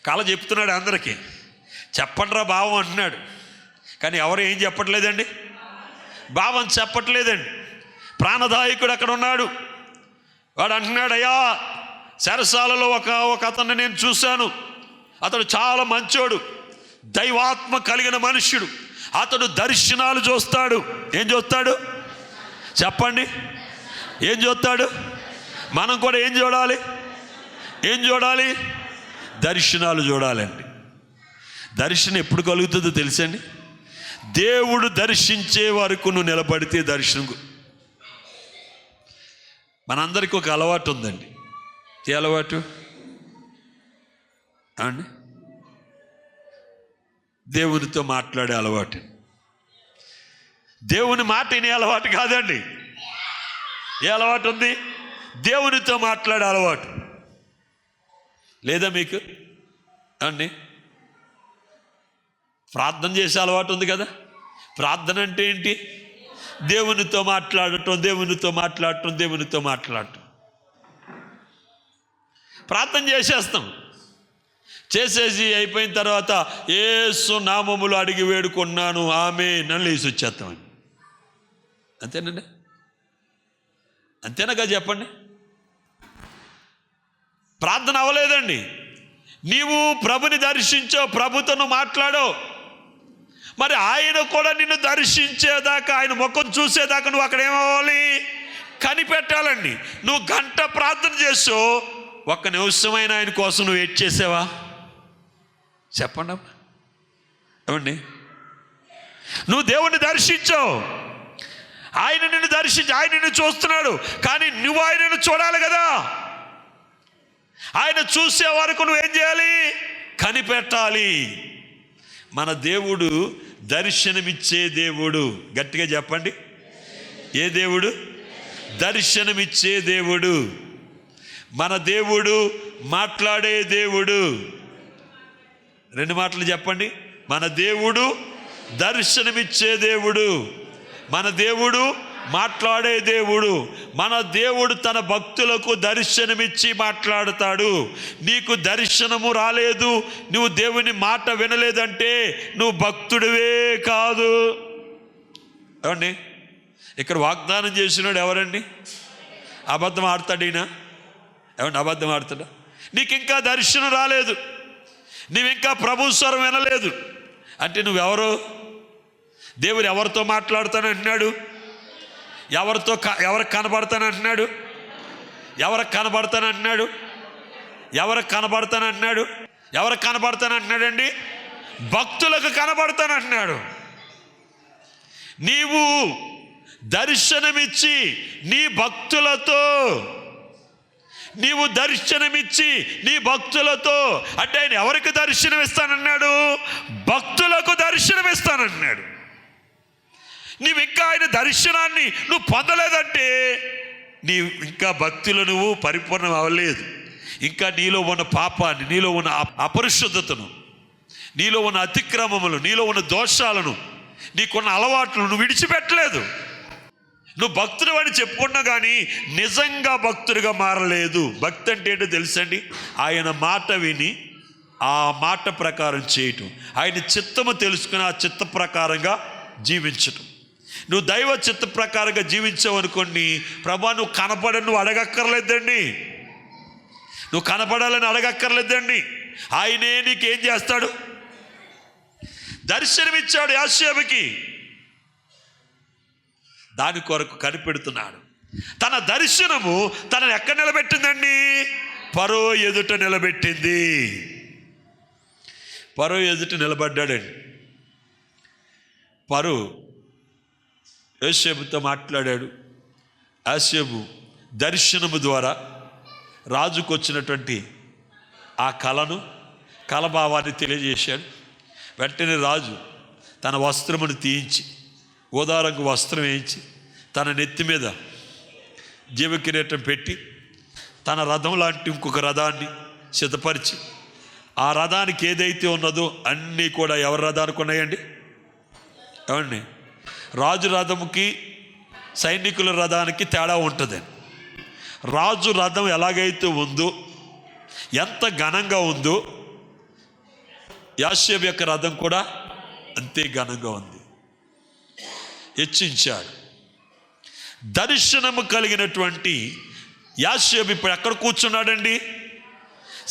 కళ చెప్తున్నాడు అందరికీ, చెప్పండిరా భావం అంటున్నాడు. కానీ ఎవరు ఏం చెప్పట్లేదండి, భావం చెప్పట్లేదండి. ప్రాణదాయకుడు అక్కడ ఉన్నాడు. వాడు అంటున్నాడు, అయ్యా చెరసాలలో ఒక అతన్ని నేను చూశాను. అతడు చాలా మంచోడు, దైవాత్మ కలిగిన మనుష్యుడు. అతడు దర్శనాలు చూస్తాడు. ఏం చూస్తాడు చెప్పండి, ఏం చూస్తాడు? మనం కూడా ఏం చూడాలి? ఏం చూడాలి? దర్శనాలు చూడాలండి. దర్శనం ఎప్పుడు కలుగుతుందో తెలుసండి? దేవుడు దర్శించే వరకు నువ్వు నిలబడితే దర్శనం. మనందరికీ ఒక అలవాటు ఉందండి. ఏ అలవాటు అండి? దేవునితో మాట్లాడే అలవాటు. దేవుని మాట వినే అలవాటు కాదండి. ఏ అలవాటు ఉంది? దేవునితో మాట్లాడే అలవాటు లేదా మీకు అండి? ప్రార్థన చేసే అలవాటు ఉంది కదా. ప్రార్థన అంటే ఏంటి? దేవునితో మాట్లాడటం, దేవునితో మాట్లాడటం, దేవునితో మాట్లాడటం. ప్రార్థన చేసేస్తాం, చేసేసి అయిపోయిన తర్వాత యేసు నామములు అడిగి వేడుకున్నాను ఆమేన్ అని లేచి వచ్చేస్తామండి. అంతేనండి? అంతేనాగా చెప్పండి? ప్రార్థన అవ్వలేదండి. నీవు ప్రభుని దర్శించావు, ప్రభుతో మాట్లాడో, మరి ఆయన కూడా నిన్ను దర్శించేదాకా, ఆయన ముఖం చూసేదాకా నువ్వు అక్కడ ఏమవ్వాలి? కనిపెట్టాలండి. నువ్వు గంట ప్రార్థన చేసావు, ఒక్క నిమిషమైన ఆయన కోసం నువ్వు వెయిట్ చేసావా? చెప్పండి ఏమండి? నువ్వు దేవుణ్ణి దర్శించావు, ఆయన నిన్ను ఆయన నిన్ను చూస్తున్నాడు, కానీ నువ్వు ఆయనను చూడాలి కదా. ఆయన చూసే వరకు నువ్వేం చేయాలి? కనిపెట్టాలి. మన దేవుడు దర్శనమిచ్చే దేవుడు. గట్టిగా చెప్పండి, ఏ దేవుడు? దర్శనమిచ్చే దేవుడు. మన దేవుడు మాట్లాడే దేవుడు. రెండు మాటలు చెప్పండి. మన దేవుడు దర్శనమిచ్చే దేవుడు, మన దేవుడు మాట్లాడే దేవుడు. మన దేవుడు తన భక్తులకు దర్శనమిచ్చి మాట్లాడతాడు. నీకు దర్శనము రాలేదు, నువ్వు దేవుని మాట వినలేదంటే నువ్వు భక్తుడివే కాదు. ఏమండి? ఇక్కడ వాగ్దానం చేసినాడు ఎవరండి? అబద్ధం ఆడతాడు ఈయన? ఏమండి? అబద్ధం ఆడతాడా? నీకు ఇంకా దర్శనం రాలేదు, నువ్వింకా ప్రభు స్వరం వినలేదు అంటే నువ్వెవరు? దేవుడు ఎవరితో మాట్లాడుతానంటున్నాడు? ఎవరికి కనబడతానంటున్నాడు? ఎవరికి కనబడతానంటున్నాడు? ఎవరికి కనబడతానంటున్నాడు? ఎవరికి కనబడతానంటున్నాడండి? భక్తులకు కనబడతానంటున్నాడు. నీవు దర్శనమిచ్చి నీ భక్తులతో, నీవు దర్శనమిచ్చి నీ భక్తులతో, అంటే ఆయన ఎవరికి దర్శనమిస్తానన్నాడు? భక్తులకు దర్శనమిస్తానన్నాడు. నీవు ఇంకా ఆయన దర్శనాన్ని నువ్వు పొందలేదంటే నీవు ఇంకా భక్తులు నువ్వు పరిపూర్ణం అవ్వలేదు. ఇంకా నీలో ఉన్న పాపాన్ని, నీలో ఉన్న అపరిశుద్ధతను, నీలో ఉన్న అతిక్రమములు, నీలో ఉన్న దోషాలను, నీకున్న అలవాట్లను నువ్వు విడిచిపెట్టలేదు. నువ్వు భక్తుడు అని చెప్పుకున్నా కానీ నిజంగా భక్తుడిగా మారలేదు. భక్తి అంటే ఏంటో తెలుసండి? ఆయన మాట విని ఆ మాట ప్రకారం చేయటం, ఆయన చిత్తము తెలుసుకుని ఆ చిత్త ప్రకారంగా జీవించటం. నువ్వు దైవ చిత్త ప్రకారంగా జీవించావు అనుకోండి, ప్రభా నువ్వు కనపడని నువ్వు అడగక్కర్లేదండి, నువ్వు కనపడాలని అడగక్కర్లేదండి. ఆయనే నీకేం చేస్తాడు? దర్శనమిచ్చాడు యోసేపుకి. దాని కొరకు కనిపెడుతున్నాడు. తన దర్శనము తనను ఎక్కడ నిలబెట్టిందండి? ఫరో ఎదుట నిలబెట్టింది. ఫరో ఎదుట నిలబడ్డాడండి. ఫరో యోసేపుతో మాట్లాడాడు. యోసేపు దర్శనము ద్వారా రాజుకు వచ్చినటువంటి ఆ కళను, కలభావాన్ని తెలియజేశాడు. వెంటనే రాజు తన వస్త్రమును తీయించి, ఊదారంగు వస్త్రం వేయించి, తన నెత్తి మీద జీవకిరీటం పెట్టి, తన రథం లాంటి ఇంకొక రథాన్ని సిద్ధపరిచి, ఆ రథానికి ఏదైతే ఉన్నదో అన్నీ కూడా ఎవరి రథానికి ఉన్నాయండి? ఏమండి? రాజు రథముకి సైనికుల రథానికి తేడా ఉంటుంది. రాజు రథం ఎలాగైతే ఉందో, ఎంత ఘనంగా ఉందో, యాషేబు యొక్క రథం కూడా అంతే ఘనంగా ఉంది. హెచ్చించాడు. దర్శనము కలిగినటువంటి యాషేబు ఇప్పుడు ఎక్కడ కూర్చున్నాడండి?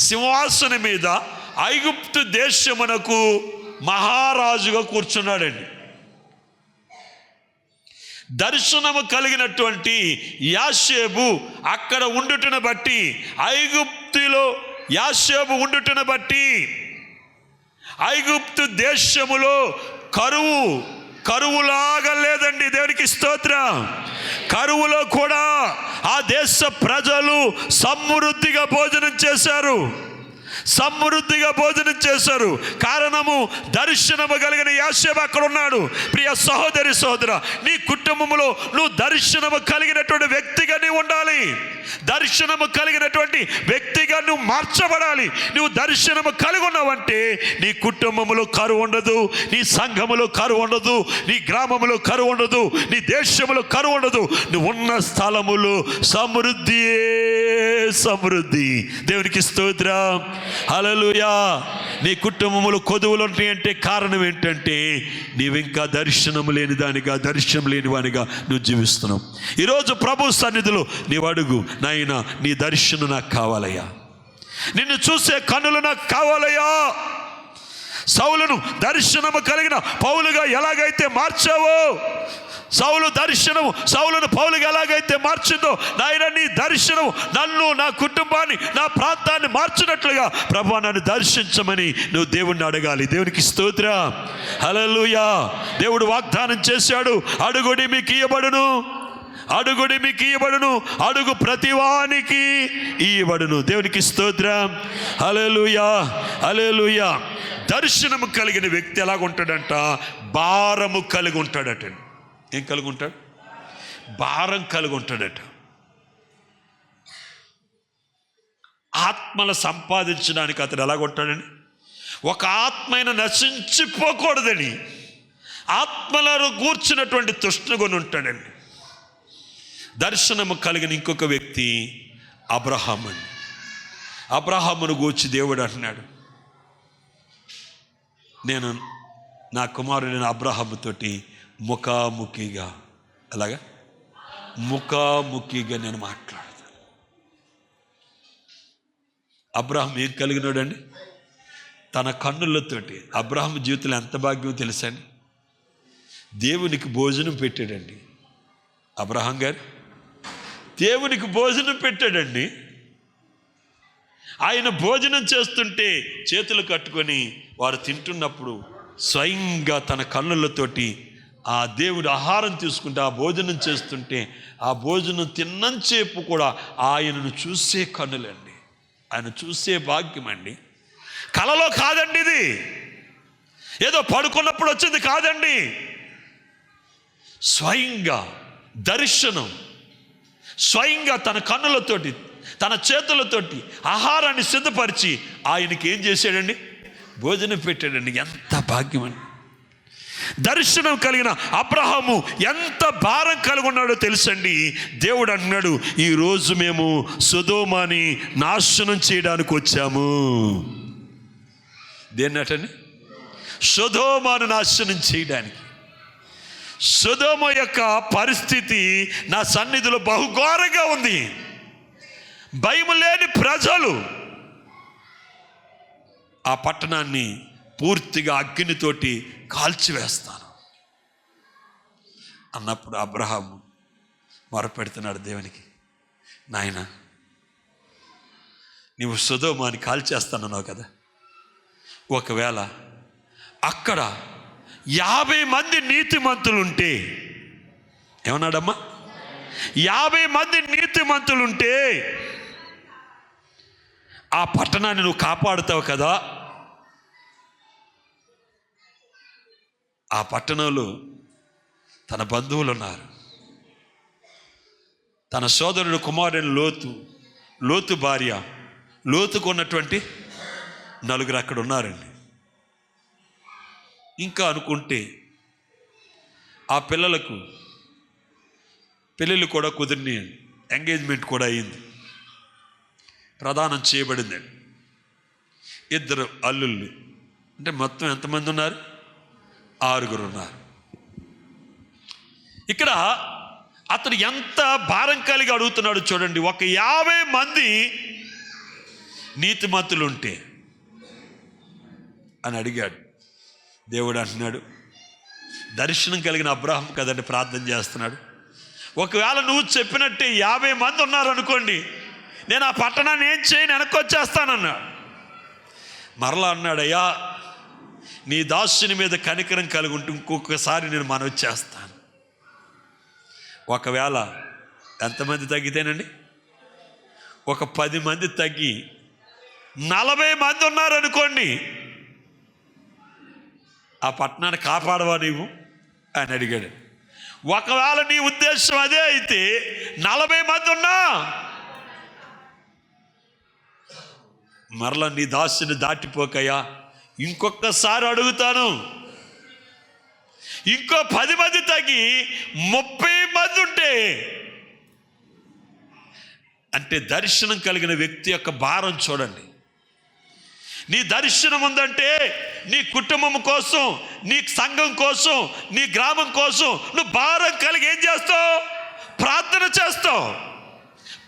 సింహాసనం మీద ఐగుప్తు దేశమునకు మహారాజుగా కూర్చున్నాడండి. దర్శనము కలిగినటువంటి యాషేబు అక్కడ ఉండుటను బట్టి, ఐగుప్తులో యాషేబు ఉండుటను బట్టి, ఐగుప్తు దేశములో కరువులాగా లేదండి. దేవునికి స్తోత్రం. కరువులో కూడా ఆ దేశ ప్రజలు సమృద్ధిగా భోజనం చేశారు. కారణము దర్శనము కలిగిన యాషేబు అక్కడ ఉన్నాడు. ప్రియ సహోదరి సహోదర, నీ కుటుంబంలో నువ్వు దర్శనము కలిగినటువంటి వ్యక్తిగా నీవు ఉండాలి. దర్శనము కలిగినటువంటి వ్యక్తిగా నువ్వు మార్చబడాలి. నువ్వు దర్శనము కలిగి ఉన్నావంటే నీ కుటుంబంలో కరువు ఉండదు, నీ సంఘములో కరువు ఉండదు, నీ గ్రామంలో కరువు ఉండదు, నీ దేశంలో కరువు ఉండదు. నువ్వు ఉన్న స్థలములో సమృద్ధి. దేవునికి స్తోత్రం. హల్లెలూయా. నీ కుటుంబంలో కొదువులు ఉంటాయంటే కారణం ఏంటంటే నీవు ఇంకా దర్శనం లేని వానిగా నువ్వు జీవిస్తున్నావు. ఈరోజు ప్రభు సన్నిధిలో నీవు అడుగు, నాయనా నీ దర్శనం నాకు కావాలయ్యా, నిన్ను చూసే కన్నులు నాకు కావాలయ్యా. సౌలును దర్శనము కలిగిన పౌలుగా ఎలాగైతే మార్చావో, సౌలును పౌలుగా ఎలాగైతే మార్చిందో, నాయన నీ దర్శనం నన్ను, నా కుటుంబాన్ని, నా ప్రాంతాన్ని మార్చినట్లుగా ప్రభువా నన్ను దర్శించమని నువ్వు దేవుణ్ణి అడగాలి. దేవునికి స్తోత్రం. హల్లెలూయా. దేవుడు వాగ్దానం చేశాడు, అడుగుడి మీకు ఇయ్యబడును, అడుగు ప్రతివానికి ఇయ్యబడును. దేవునికి స్తోత్రం. హల్లెలూయా. దర్శనము కలిగిన వ్యక్తి ఎలాగుంటాడంట? భారము కలిగి ఉంటాడట. ఏం కలిగి ఉంటాడు? భారం కలిగి ఉంటాడట. ఆత్మలు సంపాదించడానికి అతడు ఎలాగుంటాడని, ఒక ఆత్మైన నశించిపోకూడదని ఆత్మలను కూర్చున్నటువంటి తృష్ణగుని ఉంటాడండి. దర్శనము కలిగిన ఇంకొక వ్యక్తి అబ్రహాము అండి. అబ్రహామును గూర్చి దేవుడు అంటున్నాడు, నేను నా కుమారుడైన అబ్రహాముతోటి ముఖాముఖిగా నేను మాట్లాడతాను. అబ్రహాం ఏం కలిగినాడండి? తన కన్నులతోటి. అబ్రహాం జీవితంలో ఎంత భాగ్యం తెలుసండి? దేవునికి భోజనం పెట్టాడండి. అబ్రహాం గారు దేవునికి భోజనం పెట్టాడండి. ఆయన భోజనం చేస్తుంటే చేతులు కట్టుకొని వారు తింటున్నప్పుడు స్వయంగా తన కన్నులతోటి ఆ దేవుడు ఆహారం తీసుకుంటే, ఆ భోజనం చేస్తుంటే, ఆ భోజనం తిన్నంచేపు కూడా ఆయనను చూసే కన్నులండి, ఆయన చూసే భాగ్యం అండి. కలలో కాదండి, ఇది ఏదో పడుకున్నప్పుడు వచ్చింది కాదండి. స్వయంగా దర్శనం, స్వయంగా తన కన్నులతోటి, తన చేతులతోటి ఆహారాన్ని సిద్ధపరిచి ఆయనకి ఏం చేశాడండి? భోజనం పెట్టాడండి. ఎంత భాగ్యం అండి. దర్శనం కలిగిన అబ్రహాము ఎంత భారం కలిగి ఉన్నాడో తెలుసండి. దేవుడు అన్నాడు, ఈరోజు మేము సొదొమని నాశనం చేయడానికి వచ్చాము. దేన్నటండి? సొదొమను నాశనం చేయడానికి. సొదొమ యొక్క పరిస్థితి నా సన్నిధిలో బహుఘోరంగా ఉంది. భయం లేని ప్రజలు. ఆ పట్టణాన్ని పూర్తిగా అగ్నితోటి కాల్చివేస్తాను అన్నప్పుడు అబ్రహాము మొరపెడుతున్నాడు దేవునికి, నాయన నీవు సొదొమని కాల్చేస్తానన్నావు కదా, ఒకవేళ అక్కడ 50 మంది నీతిమంతులుంటే, ఏమన్నాడమ్మా? 50 మంది నీతిమంతులుంటే ఆ పట్టణాన్ని నువ్వు కాపాడుతావు కదా. ఆ పట్టణంలో తన బంధువులు ఉన్నారు. తన సోదరుడు కుమారుని లోతు భార్య, లోతుకు ఉన్నటువంటి 4 అక్కడ ఉన్నారండి. ఇంకా అనుకుంటే ఆ పిల్లలకు పెళ్ళిళ్ళు కూడా కుదిరినాయి, ఎంగేజ్మెంట్ కూడా అయింది, ప్రదానం చేయబడిందండి. 2 అల్లుళ్ళు అంటే మొత్తం ఎంతమంది ఉన్నారు? 6 ఉన్నారు. ఇక్కడ అతను ఎంత భారం కలిగి అడుగుతున్నాడు చూడండి. ఒక 50 మంది నీతిమంతులు ఉంటే అని అడిగాడు. దేవుడు అంటున్నాడు, దర్శనం కలిగిన అబ్రాహాం కదండి ప్రార్థన చేస్తున్నాడు. ఒకవేళ నువ్వు చెప్పినట్టే 50 మంది ఉన్నారనుకోండి, నేను ఆ పట్టణాన్ని ఏం చేయను, వెనక్కి వచ్చేస్తానన్నాడు. మరలా అన్నాడు, అయ్యా నీ దాసుని మీద కనికరం కలిగి ఉంటే ఇంకొకసారి నేను మనవి చేస్తాను. ఒకవేళ ఎంతమంది తగ్గితేనండి? ఒక 10 మంది తగ్గి 40 మంది ఉన్నారనుకోండి, ఆ పట్టణాన్ని కాపాడవా నీవు అని అడిగాడు. ఒకవేళ నీ ఉద్దేశం అదే అయితే 40 మంది ఉన్నా మరలా నీ దాసుని దాటిపోకయ్యా, ఇంకొకసారి అడుగుతాను. ఇంకో 10 మంది తగ్గి 30 మంది ఉంటే, అంటే దర్శనం కలిగిన వ్యక్తి యొక్క భారం చూడండి. నీ దర్శనం ఉందంటే నీ కుటుంబం కోసం, నీ సంఘం కోసం, నీ గ్రామం కోసం నువ్వు భారం కలిగి ఏం చేస్తావు? ప్రార్థన చేస్తావు.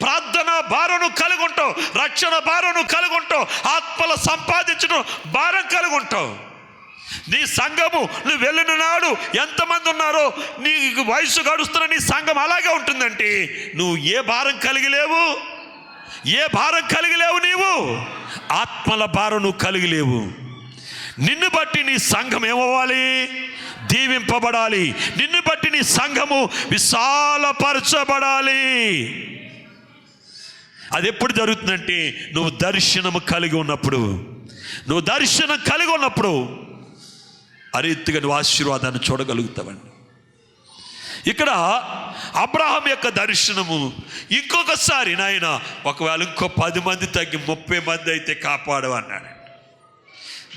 ప్రార్థన భారం కలిగి ఉంటావు, రక్షణ భారం కలిగి ఉంటావు, ఆత్మల సంపాదించడం భారం కలిగి ఉంటావు. నీ సంఘము నువ్వు వెళ్ళిన నాడు ఎంతమంది ఉన్నారో, నీ వయసు గడుస్తున్న నీ సంఘం అలాగే ఉంటుందంటే నువ్వు ఏ భారం కలిగి లేవు, ఏ భారం కలిగి లేవు. నీవు ఆత్మల భారం నువ్వు కలిగి లేవు. నిన్ను బట్టి నీ సంఘం ఏమవ్వాలి? దీవింపబడాలి. నిన్ను బట్టి నీ సంఘము విశాలపరచబడాలి. అది ఎప్పుడు జరుగుతుందంటే నువ్వు దర్శనము కలిగి ఉన్నప్పుడు. నువ్వు దర్శనం కలిగి ఉన్నప్పుడు ఆ రీతిగా నువ్వు ఆశీర్వాదాన్ని చూడగలుగుతావండి. ఇక్కడ అబ్రహాం యొక్క దర్శనము ఇంకొకసారి, నాయన ఒకవేళ ఇంకో 10 మంది తగ్గి 30 మంది అయితే కాపాడు అన్నాడు.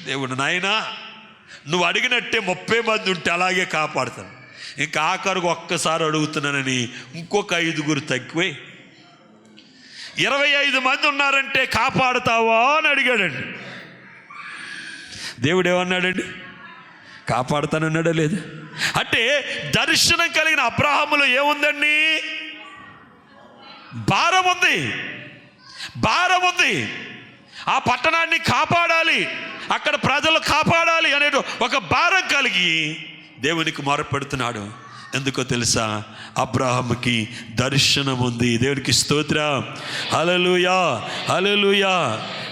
దేవుడు, నాయన నువ్వు అడిగినట్టే 30 మంది ఉంటే అలాగే కాపాడుతాను. ఇంకా ఆఖరికి ఒక్కసారి అడుగుతున్నానని ఇంకొక 5 తగ్గిపోయి 25 మంది ఉన్నారంటే కాపాడుతావా అని అడిగాడండి. దేవుడు ఏమన్నాడండి? కాపాడుతానన్నాడా లేదా? అంటే దర్శనం కలిగిన అబ్రహాములో ఏముందండి? భారం ఉంది, భారం ఉంది. ఆ పట్టణాన్ని కాపాడాలి, అక్కడ ప్రజలు కాపాడాలి అనే ఒక భారం కలిగి దేవునికి మొరపెడుతున్నాడు. ఎందుకో తెలుసా? అబ్రహాముకి దర్శనం ఉంది. దేవునికి స్తోత్రం, హల్లెలూయా, హల్లెలూయా.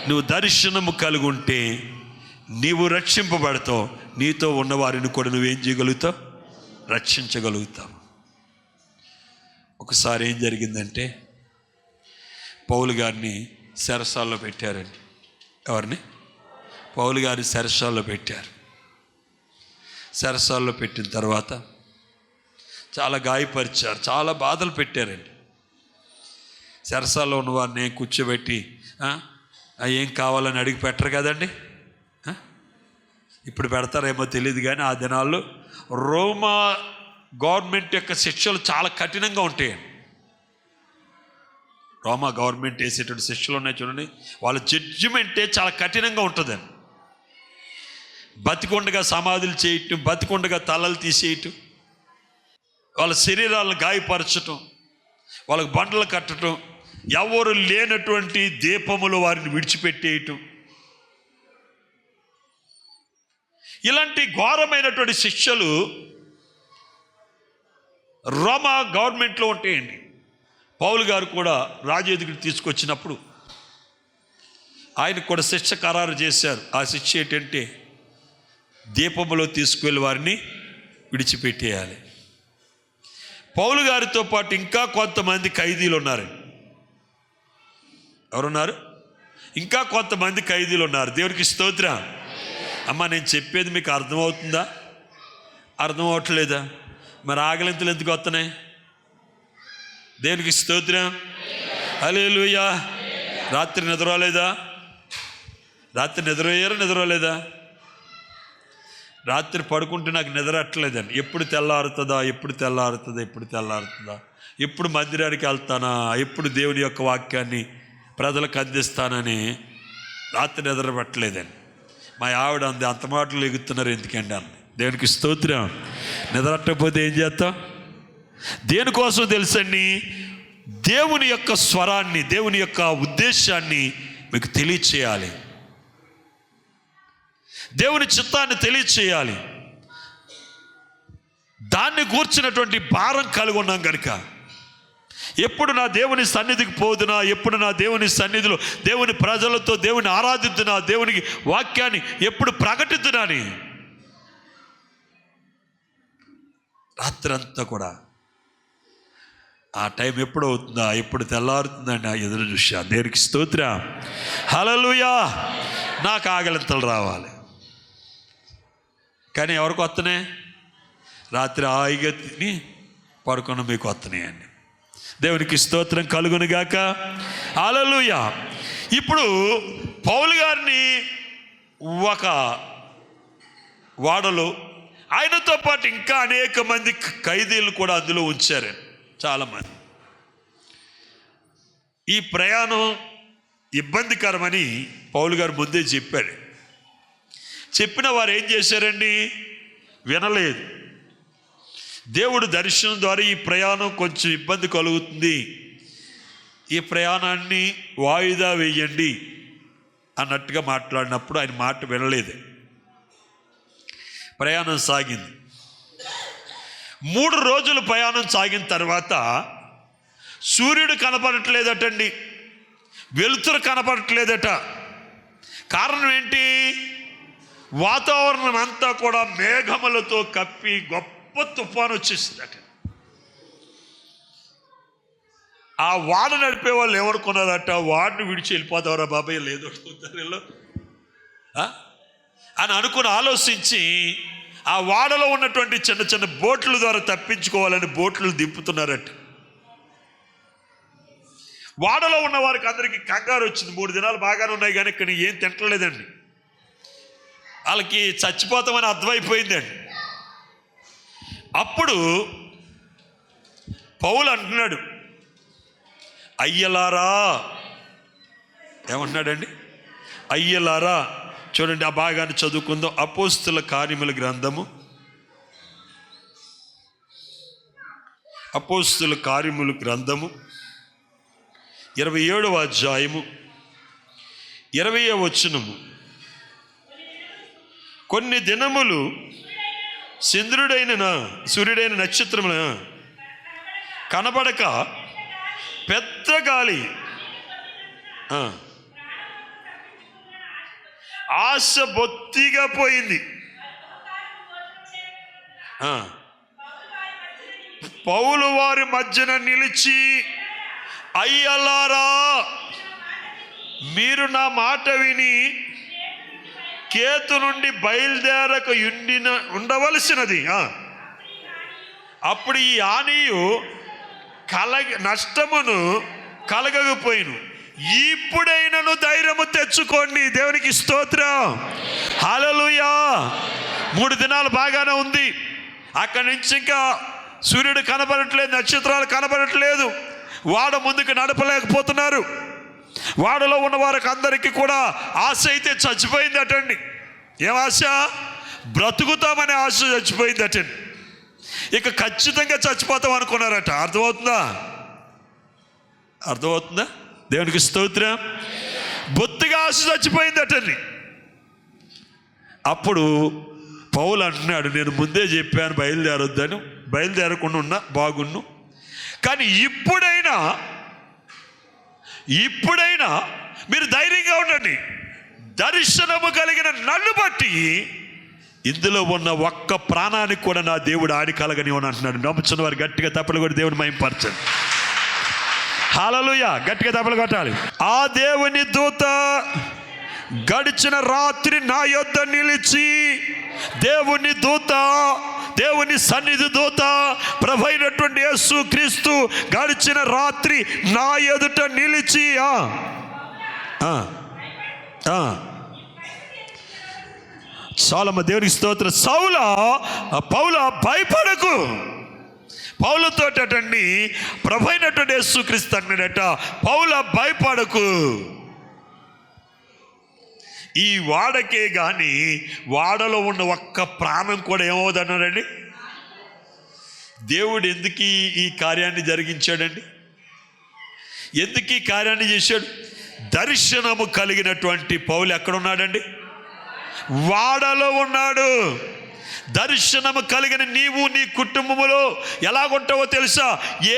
నువ్వు దర్శనము కలిగి ఉంటే నీవు రక్షింపబడతావు. నీతో ఉన్నవారిని కూడా నువ్వేం చేయగలుగుతావు? రక్షించగలుగుతావు. ఒకసారి ఏం జరిగిందంటే పౌలు గారిని చెరసాల్లో పెట్టారండి. ఎవరిని? పౌలు గారిని చెరసాల్లో పెట్టారు. చెరసాల్లో పెట్టిన తర్వాత చాలా గాయపరిచారు, చాలా బాధలు పెట్టారండి. చెరసాల్లో ఉన్న వారిని కూర్చోబెట్టి ఏం కావాలని అడిగి పెట్టరు కదండి. ఇప్పుడు పెడతారేమో తెలియదు, కానీ ఆ దినాల్లో రోమా గవర్నమెంట్ యొక్క శిక్షలు చాలా కఠినంగా ఉంటాయండి. రోమా గవర్నమెంట్ వేసేటువంటి శిక్షలు ఉన్నాయి చూడండి, వాళ్ళ జడ్జిమెంటే చాలా కఠినంగా ఉంటుందండి. బతికొండగా సమాధులు చేయటం, బతికొండగా తలలు తీసేయటం, వాళ్ళ శరీరాలను గాయపరచటం, వాళ్ళకు బండలు కట్టడం, ఎవరు లేనటువంటి దీపములు వారిని విడిచిపెట్టేయటం, ఇలాంటి ఘోరమైనటువంటి శిక్షలు రోమా గవర్నమెంట్లో ఉంటాయండి. పౌలు గారు కూడా రాజు ఎదుగుకి తీసుకొచ్చినప్పుడు ఆయనకు కూడా శిక్ష ఖరారు చేశారు. ఆ శిక్ష ఏంటంటే దీపములో తీసుకువెళ్ళి వారిని విడిచిపెట్టేయాలి. పౌలు గారితో పాటు ఇంకా కొంతమంది ఖైదీలు ఉన్నారండి. ఎవరున్నారు? ఇంకా కొంతమంది ఖైదీలు ఉన్నారు. దేవునికి స్తోత్రం. అమ్మ, నేను చెప్పేది మీకు అర్థమవుతుందా? అర్థం అవట్లేదా? మరి ఆకలింతలు ఎందుకు వస్తున్నాయి? దేవునికి స్తోత్రం, హల్లెలూయా. రాత్రి నిద్రలేదా? రాత్రి నిద్రలేదా? రాత్రి పడుకుంటే నాకు నిద్ర అట్టలేదండి. ఎప్పుడు తెల్లారుతుందా, ఎప్పుడు మందిరానికి వెళ్తానా, ఎప్పుడు దేవుని యొక్క వాక్యాన్ని ప్రజలకు అందిస్తానని రాత్రి నిద్ర పట్టలేదండి. మా ఆవిడ అంది, అంత మాటలు ఎగుతున్నారు ఎందుకండి అన్న. దేవునికి స్తోత్రం. నిద్రట్టకపోతే ఏం చేస్తాం? దేనికోసం తెలుసండి? దేవుని యొక్క స్వరాన్ని, దేవుని యొక్క ఉద్దేశాన్ని మీకు తెలియచేయాలి, దేవుని చిత్తాన్ని తెలియచేయాలి. దాన్ని గూర్చినటువంటి భారం కలిగి ఉన్నాం కనుక ఎప్పుడు నా దేవుని సన్నిధికి పోదునా, ఎప్పుడు నా దేవుని సన్నిధిలో దేవుని ప్రజలతో దేవుని ఆరాధిద్దునా, దేవునికి వాక్యాన్ని ఎప్పుడు ప్రకటిద్దునా అని రాత్రంతా కూడా ఆ టైం ఎప్పుడు అవుతుందా, ఎప్పుడు తెల్లారుతుందని ఎదురు చూసా. దేవునికి స్తోత్రం. హల్లెలూయా. నాకు ఆకలింతలు రావాలి, కానీ ఎవరికి వస్తున్నాయి? రాత్రి హాయిగా తిని పడుకున్న మీకు వస్తున్నాయండి. దేవునికి స్తోత్రం కలుగునుగాక. హల్లెలూయా. ఇప్పుడు పౌలు గారిని ఒక వాడలో ఆయనతో పాటు ఇంకా అనేక మంది ఖైదీలు కూడా అందులో ఉంచారు, చాలామంది. ఈ ప్రయాణం ఇబ్బందికరమని పౌలు గారు ముందే చెప్పారు. చెప్పిన వారు ఏం చేశారండి? వినలేదు. దేవుడు దర్శనం ద్వారా ఈ ప్రయాణం కొంచెం ఇబ్బంది కలుగుతుంది, ఈ ప్రయాణాన్ని వాయిదా వేయండి అన్నట్టుగా మాట్లాడినప్పుడు ఆయన మాట వినలేదు. ప్రయాణం సాగింది. 3 రోజులు ప్రయాణం సాగిన తర్వాత సూర్యుడు కనపడట్లేదటండి, వెలుతురు కనపడట్లేదట. కారణం ఏంటి? వాతావరణం అంతా కూడా మేఘములతో కప్పి గొప్ప తుఫాను వచ్చేసిందట. ఆ వాడ నడిపే వాళ్ళు ఏమనుకున్నారట, వాడిని విడిచి వెళ్ళిపోతావరా బాబాయ్, లేదు అని అనుకుని ఆలోచించి ఆ వాడలో ఉన్నటువంటి చిన్న చిన్న బోట్ల ద్వారా తప్పించుకోవాలని బోట్లు దింపుతున్నారట. వాడలో ఉన్న వారికి అందరికీ కంగారు వచ్చింది. 3 దినాలు బాగానే ఉన్నాయి కానీ ఇక్కడ ఏం తింటలేదండి. వాళ్ళకి చచ్చిపోతామని అర్థమైపోయిందండి. అప్పుడు పౌలు అంటున్నాడు, అయ్యలారా. ఏమంటున్నాడండి? అయ్యలారా. చూడండి, ఆ భాగాన్ని చదువుకుందాం. అపోస్తుల కార్యముల గ్రంథము, అపోస్తుల కార్యముల గ్రంథము 27వ అధ్యాయము 20వ వచనము. కొన్ని దినములు సూర్యుడైన నక్షత్రమున కనబడక పెద్ద గాలి, ఆశ బొత్తిగా పోయింది. పౌలు వారి మధ్యన నిలిచి, అయ్యలారా, మీరు నా మాట విని కేతు నుండి బయలుదేరక ఉండవలసినది. అప్పుడు ఈ హానియు నష్టమును కలగకపోయిను. ఇప్పుడైనను ధైర్యము తెచ్చుకోండి. దేవునికి స్తోత్రం. హల్లెలూయా. 3 దినాలు బాగానే ఉంది. అక్కడి నుంచి ఇంకా సూర్యుడు కనబడట్లేదు, నక్షత్రాలు కనబడట్లేదు, వాడ ముందుకు నడపలేకపోతున్నారు. వాడలో ఉన్న వారికి అందరికీ కూడా ఆశ అయితే చచ్చిపోయిందటండి. ఏం ఆశ? బ్రతుకుతామనే ఆశ చచ్చిపోయిందటండి. ఇక ఖచ్చితంగా చచ్చిపోతాం అనుకున్నారట. అర్థమవుతుందా? దేవునికి స్తోత్రం. బొత్తిగా ఆశ చచ్చిపోయిందటండి. అప్పుడు పౌలు అంటున్నాడు, నేను ముందే చెప్పాను బయలుదేరొద్దని, బయలుదేరకుండా ఉన్నా బాగున్ను, కానీ ఇప్పుడైనా మీరు ధైర్యంగా ఉండండి. దర్శనము కలిగిన నన్ను బట్టి ఇందులో ఉన్న ఒక్క ప్రాణానికి కూడా నా దేవుడు ఆడి కలగని అని అంటున్నాడు. నమ్ముచున్న వారు గట్టిగా తప్పలు కొట్టి దేవుని మహిమపరచండి. హల్లెలూయా. గట్టిగా తప్పలు కొట్టాలి. ఆ దేవుని దూత గడిచిన రాత్రి నా యొద్ద నిలిచి, దేవుని సన్నిధి దూత ప్రభువైనటువంటి యేసు క్రీస్తు గడిచిన రాత్రి నా ఎదుట నిలిచి, చాలమ్మ దేవునికి స్తోత్రం. పౌల భయపడకు. పౌలతో అటండి ప్రభువైనటువంటి యేసు క్రీస్తు అన్నాడట, పౌల భయపడకు. ఈ వాడకే కానీ వాడలో ఉన్న ఒక్క ప్రాణం కూడా ఏమవుదన్నారండి? దేవుడు ఎందుకు ఈ కార్యాన్ని జరిగించాడండి? ఎందుకు ఈ కార్యాన్ని చేశాడు? దర్శనము కలిగినటువంటి పౌలు ఎక్కడున్నాడండి? వాడలో ఉన్నాడు. దర్శనము కలిగిన నీవు నీ కుటుంబములో ఎలాగుంటావో తెలుసా?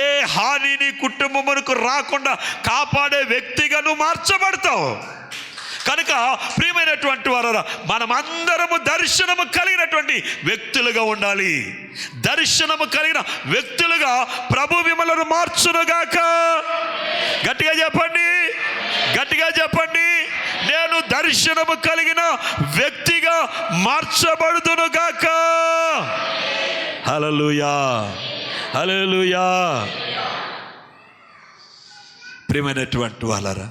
ఏ హాని నీ కుటుంబమునకు రాకుండా కాపాడే వ్యక్తిగా నువ్వు మార్చబడతావు. కనుక ప్రియమైనటువంటి వారా, మనమందరము దర్శనము కలిగినటువంటి వ్యక్తులుగా ఉండాలి. దర్శనము కలిగిన వ్యక్తులుగా ప్రభు మిమ్మల్ని మార్చునుగాక. గట్టిగా చెప్పండి, గట్టిగా చెప్పండి. నేను దర్శనము కలిగిన వ్యక్తిగా మార్చబడుదునుగాక. హల్లెలూయా, హల్లెలూయా. ప్రియమైనటువంటి వాళ్ళరా,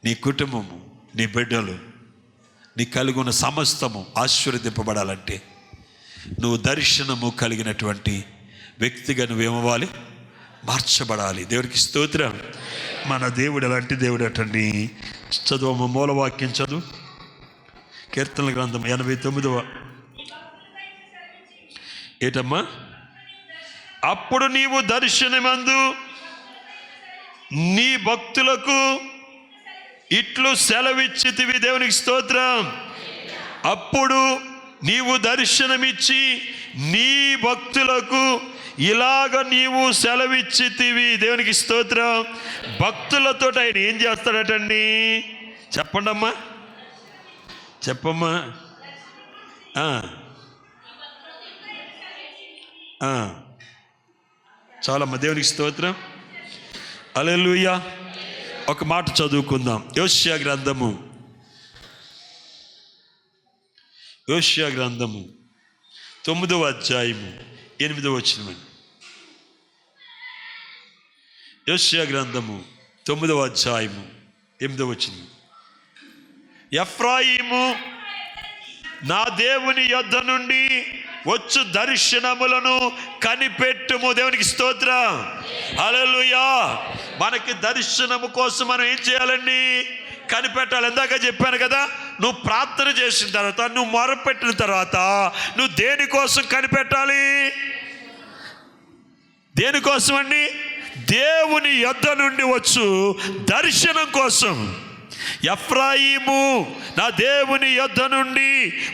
నీ కుటుంబము, నీ బిడ్డలు, నీ కలిగి ఉన్న సమస్తము ఆశీర్వదింపబడాలంటే నువ్వు దర్శనము కలిగినటువంటి వ్యక్తిగా నువ్వేమవ్వాలి? మార్చబడాలి. దేవుడికి స్తోత్రం. మన దేవుడు ఎలాంటి దేవుడు అటండి? చదువు, మూలవాక్యం చదువు. కీర్తనల గ్రంథం 89వ. ఏటమ్మా? అప్పుడు నీవు దర్శనమందు నీ భక్తులకు ఇట్లు సెలవిచ్చితివి. దేవునికి స్తోత్రం. అప్పుడు నీవు దర్శనమిచ్చి నీ భక్తులకు ఇలాగ నీవు సెలవిచ్చితివి. దేవునికి స్తోత్రం. భక్తులతో ఆయన ఏం చేస్తాడటండి? చెప్పండి అమ్మా, చెప్పమ్మా. చాలమ్మా. దేవునికి స్తోత్రం. హల్లెలూయా. ఒక మాట చదువుకుందాం. యోషియా గ్రంథము 9వ అధ్యాయము 8వ వచనం. యోషియా గ్రంథము 9వ అధ్యాయము 8వ వచనం. ఎఫ్రాయిము నా దేవుని యొద్ద నుండి వచ్చు దర్శనములను కనిపెట్టుము. దేవునికి స్తోత్రం. హల్లెలూయా. మనకి దర్శనము కోసం మనం ఏం చేయాలండి? కనిపెట్టాలి. ఇందాక చెప్పాను కదా, నువ్వు ప్రార్థన చేసిన తర్వాత, నువ్వు మొరపెట్టిన తర్వాత నువ్వు దేనికోసం కనిపెట్టాలి? దేనికోసం అండి? దేవుని యొద్ద నుండి వచ్చు దర్శనం కోసం. ఎఫ్రాయిము నా దేవుని యొద్ద నుండి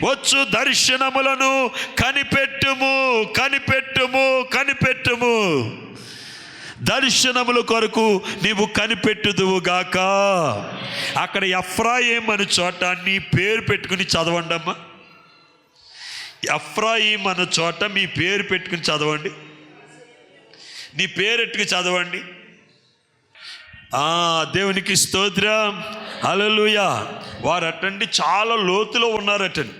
వచ్చు దర్శనములను కనిపెట్టుము, కనిపెట్టుము, కనిపెట్టుము. దర్శనముల కొరకు నీవు కనిపెట్టుదువుగాక. అక్కడ ఎఫ్రాయిం అనే చోట నీ పేరు పెట్టుకుని చదవండి అమ్మా. ఎఫ్రాయిం అనే చోట మీ పేరు పెట్టుకుని చదవండి. నీ పేరెట్టుకు చదవండి. దేవునికి స్తోత్రం. హల్లెలూయా. వారు అటండి చాలా లోతులో ఉన్నారటండి.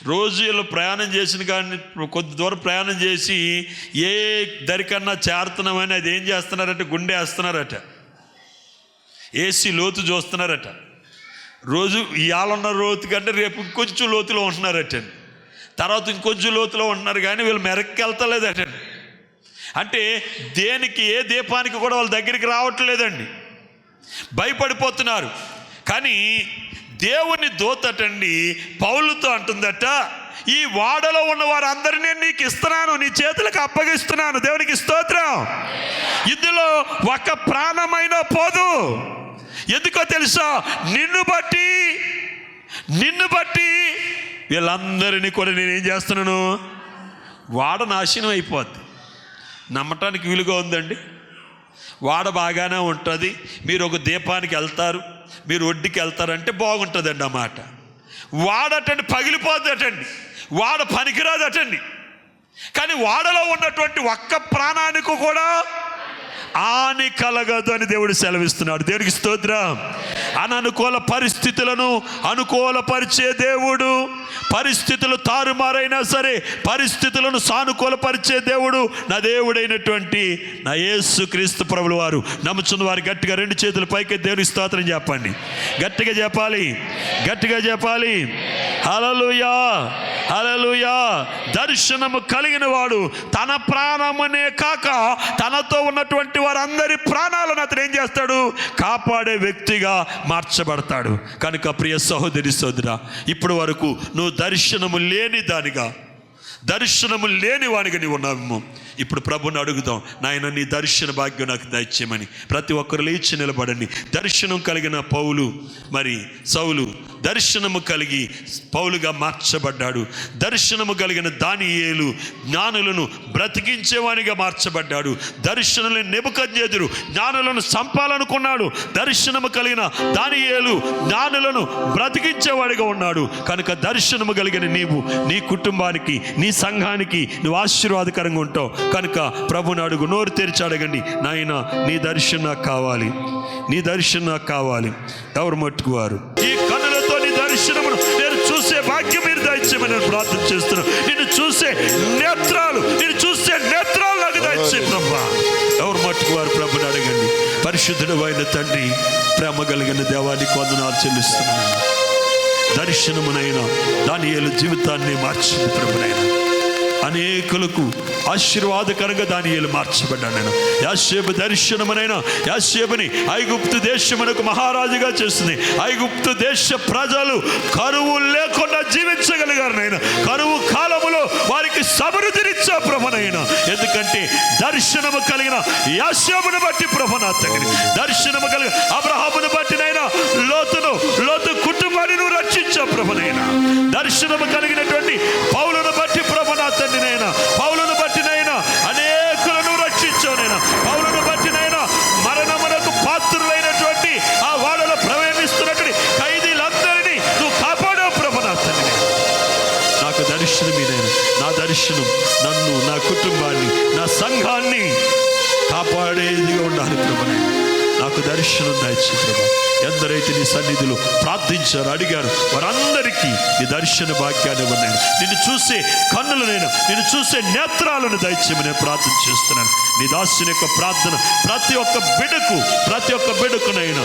రోజు వీళ్ళు ప్రయాణం చేసిన కానీ కొద్ది దూరం ప్రయాణం చేసి ఏ దరికన్నా చేరుతున్నామని అది ఏం చేస్తున్నారట? గుండె వేస్తున్నారట. ఏసీ లోతు చూస్తున్నారట. రోజు ఇవాళ ఉన్న లోతు కంటే రేపు ఇంకొంచెం లోతులో ఉంటున్నారటండి. తర్వాత ఇంకొంచెం లోతులో ఉంటున్నారు కానీ వీళ్ళు మెరక్కి వెళ్తలేదటండి. అంటే దేనికి, ఏ దీపానికి కూడా వాళ్ళ దగ్గరికి రావట్లేదండి. భయపడిపోతున్నారు. కానీ దేవుని దూతటండి పౌలుతో అంటుందట, ఈ వాడలో ఉన్న వారందరినీ నీకు ఇస్తున్నాను, నీ చేతులకు అప్పగిస్తున్నాను. దేవునికి స్తోత్రం. ఇందులో ఒక ప్రాణమైన పోదు. ఎందుకో తెలుసా? నిన్ను బట్టి వీళ్ళందరినీ కూడా నేనేం చేస్తున్నాను? వాడ నాశనం అయిపోద్ది. నమ్మటానికి వీలుగా ఉందండి. వాడ బాగానే ఉంటుంది. మీరు ఒక దీపానికి వెళ్తారు, మీరు ఒడ్డుకి వెళ్తారంటే బాగుంటుందండి. అన్నమాట వాడటండి పగిలిపోద్దటండి. వాడ పనికిరాదటండి. కానీ వాడలో ఉన్నటువంటి ఒక్క ప్రాణానికి కూడా హాని కలగదు అని దేవుడు సెలవిస్తున్నాడు. దేవుడికి స్తోత్రం. అననుకూల పరిస్థితులను అనుకూలపరిచే దేవుడు. పరిస్థితులు తారుమారైనా సరే పరిస్థితులను సానుకూలపరిచే దేవుడు నా దేవుడైనటువంటి నా యేసు క్రీస్తు ప్రభుల వారు. నమ్ముచున్న వారు గట్టిగా 2 చేతుల పైకి దేవునికి స్తోత్రం చెప్పండి. గట్టిగా చెప్పాలి, గట్టిగా చెప్పాలి. హల్లెలూయా, హల్లెలూయా. దర్శనము కలిగిన వాడు తన ప్రాణమునే కాక తనతో ఉన్నటువంటి వారందరి ప్రాణాలను అతను ఏం చేస్తాడు? కాపాడే వ్యక్తిగా మార్చబడతాడు. కనుక ప్రియ సహోదరి సోదరా, ఇప్పటి వరకు నువ్వు దర్శనము లేని దానిగా, దర్శనము లేని వానిగా నీవు ఉన్నావేమో. ఇప్పుడు ప్రభుని అడుగుదాం, నాయన నీ దర్శన భాగ్యం నాకు దయచేయమని. ప్రతి ఒక్కరు లేచి నిలబడండి. దర్శనం కలిగిన సౌలు దర్శనము కలిగి పౌలుగా మార్చబడ్డాడు. దర్శనము కలిగిన దానియేలు జ్ఞానులను బ్రతికించేవానిగా మార్చబడ్డాడు. దర్శనులు నెబుకద్నెజరు జ్ఞానులను చంపాలనుకున్నాడు. దర్శనము కలిగిన దానియేలు జ్ఞానులను బ్రతికించేవాడిగా ఉన్నాడు. కనుక దర్శనము కలిగిన నీవు నీ కుటుంబానికి, నీ సంఘానికి నువ్వు ఆశీర్వాదకరంగా ఉంటావు. కనుక ప్రభుని అడుగు, నోరు తెరిచి అడగండి, నాయన నీ దర్శనం నాకు కావాలి, నీ దర్శనం నాకు కావాలి. ఎవరు మట్టుకువారు? ఈ కన్నులతో నీ దర్శనమును నేను చూసే భాగ్యం మీరు దయచేయమని నేను ప్రార్థన చేస్తున్నాను. నిన్ను చూసే నేత్రాలు నాకు దయచేయ ప్రభా. ఎవరు మట్టుకువారు? ప్రభుని అడగండి. పరిశుద్ధుడు అయిన తండ్రి, ప్రేమ కలిగిన దేవానికి వందనాలు చెల్లిస్తున్నాను. దర్శనమునైనా దానియేలు జీవితాన్ని మార్చింది ప్రభునైనా. అనేకులకు ఆశీర్వాదకరంగా దానియేలు మార్చబడ్డాడు. నేను యాషేబు దర్శనమునైనా యాషేబుని ఐగుప్తు దేశమునకు మహారాజుగా చేస్తుంది. ఐగుప్తు దేశ ప్రజలు కరువు లేకుండా జీవించగలిగారు నైనా. కరువు కాలములో వారికి సమృద్ధినిచ్చా ప్రభునైనా. ఎందుకంటే దర్శనము కలిగిన యాషేబును బట్టి ప్రభునాథగిరి, దర్శనము కలిగిన అబ్రహామును బట్టినైనా లోతు కుటుంబాన్ని నువ్వు రక్షించా ప్రభునైనా. దర్శనము కలిగినటువంటి పౌలును బట్టి ప్రభునాథండినైనా, పౌలును బట్టినైనా అనేకులను రక్షించావునైనా. పౌలును బట్టినైనా మరణమునకు పాత్రులైనటువంటి ఆ వాడలో ప్రవేశిస్తున్నటువంటి ఖైదీలందరినీ నువ్వు కాపాడావు ప్రభునాథండి. నాకు దర్శనమేనైనా, నా దర్శనం నన్ను, నా కుటుంబాన్ని, నా సంఘాన్ని కాపాడేదిగా ఉండాలి ప్రభునైనా. నాకు దర్శనం దయచే ప్రభా. ఎందరైతే నీ సన్నిధిలో ప్రార్థించారు, అడిగారు, వారందరికీ నీ దర్శన భాగ్యాన్ని ఇవ్వనైనా, నిన్ను చూసే కన్నులనైనా, నిన్ను చూసే నేత్రాలను దయచేయమని ప్రార్థన చేస్తున్నాను. నీ దాసుని యొక్క ప్రార్థన ప్రతి ఒక్క బిడ్డకునైనా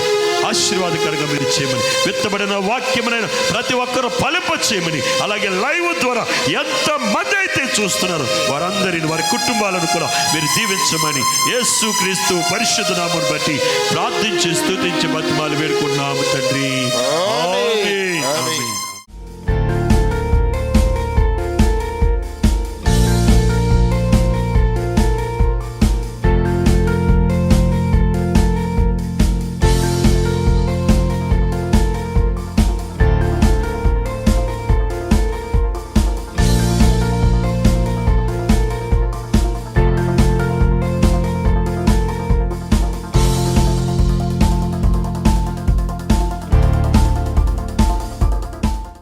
ఆశీర్వాదకరంగా మీరు చేయమని, విత్తబడిన వాక్యమునైనా ప్రతి ఒక్కరు ఫలింప చేయమని, అలాగే లైవ్ ద్వారా ఎంతమంది అయితే చూస్తున్నారు వారందరిని, వారి కుటుంబాలను కూడా మీరు దీవించమని యేసుక్రీస్తు పరిశుద్ధ నామమును బట్టి ప్రార్థించి స్తుతించి బతిమాలు వేడుకుంటున్నాము తండ్రి.